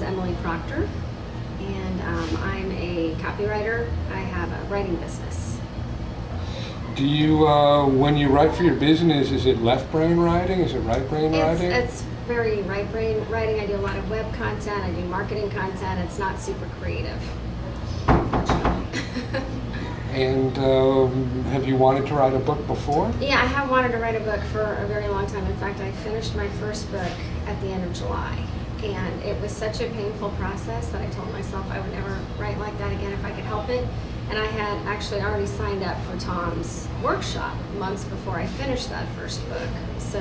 Emily Proctor, and I'm a copywriter. I have a writing business. Do you, when you write for your business, is it left brain writing? Is it right brain writing? It's very right brain writing. I do a lot of web content. I do marketing content. It's not super creative, unfortunately. And have you wanted to write a book before? Yeah, I have wanted to write a book for a very long time. In fact, I finished my first book at the end of July. And it was such a painful process that I told myself I would never write like that again if I could help it. And I had actually already signed up for Tom's workshop months before I finished that first book. So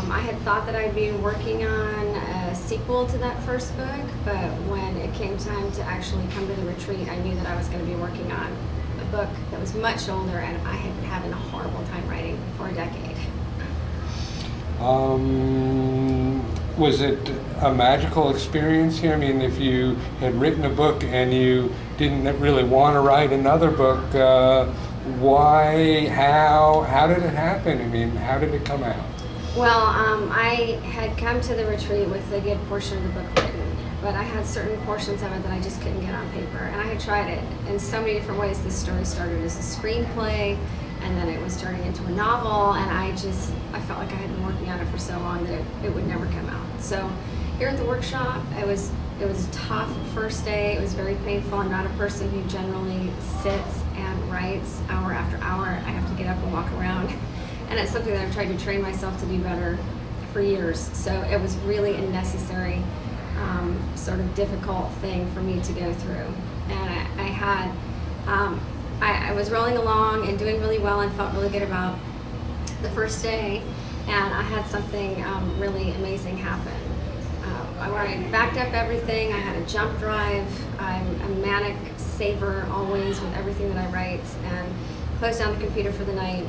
I had thought that I'd be working on a sequel to that first book, but when it came time to actually come to the retreat, I knew that I was going to be working on a book that was much older, and I had been having a horrible time writing for a decade. Was it a magical experience here? I mean, if you had written a book and you didn't really want to write another book, why, how did it happen? I mean, how did it come out? Well, I had come to the retreat with a good portion of the book written, but I had certain portions of it that I just couldn't get on paper, and I had tried it in so many different ways. This story started as a screenplay, and then it was turning into a novel, and I felt like I had been working on it for so long that it would never come out. So here at the workshop, it was a tough first day. It was very painful. I'm not a person who generally sits and writes hour after hour. I have to get up and walk around, and it's something that I've tried to train myself to do better for years. So it was really a necessary, sort of difficult thing for me to go through. And I was rolling along and doing really well and felt really good about the first day, and I had something really amazing happen. When I backed up everything, I had a jump drive. I'm a manic saver always with everything that I write, and closed down the computer for the night.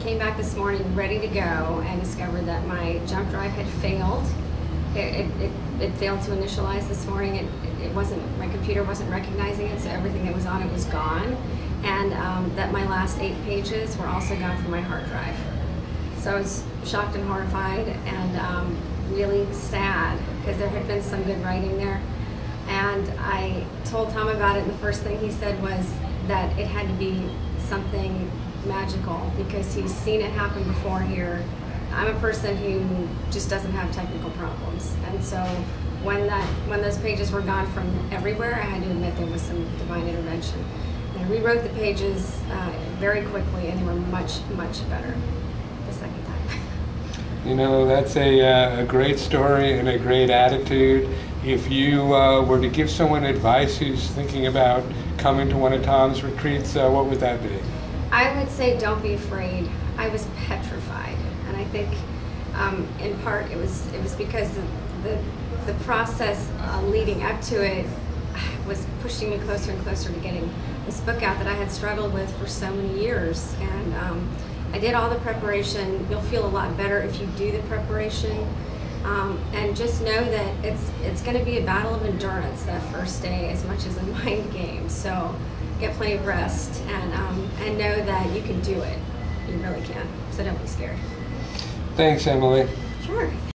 Came back this morning ready to go and discovered that my jump drive had failed. It failed to initialize this morning. My computer wasn't recognizing it, so everything that was on it was gone. And that my last 8 pages were also gone from my hard drive. So I was shocked and horrified and really sad because there had been some good writing there. And I told Tom about it, and the first thing he said was that it had to be something magical because he's seen it happen before here. I'm a person who just doesn't have technical problems, and so when those pages were gone from everywhere, I had to admit there was some divine intervention. I rewrote the pages very quickly, and they were much, much better the second time. You know, that's a great story and a great attitude. If you were to give someone advice who's thinking about coming to one of Tom's retreats, what would that be? I would say don't be afraid. I was petrified, and I think in part it was because the process leading up to it was pushing me closer and closer to getting this book out that I had struggled with for so many years. And I did all the preparation. You'll feel a lot better if you do the preparation. And just know that it's going to be a battle of endurance that first day as much as a mind game. So get plenty of rest and know that you can do it. You really can. So don't be scared. Thanks, Emily. Sure.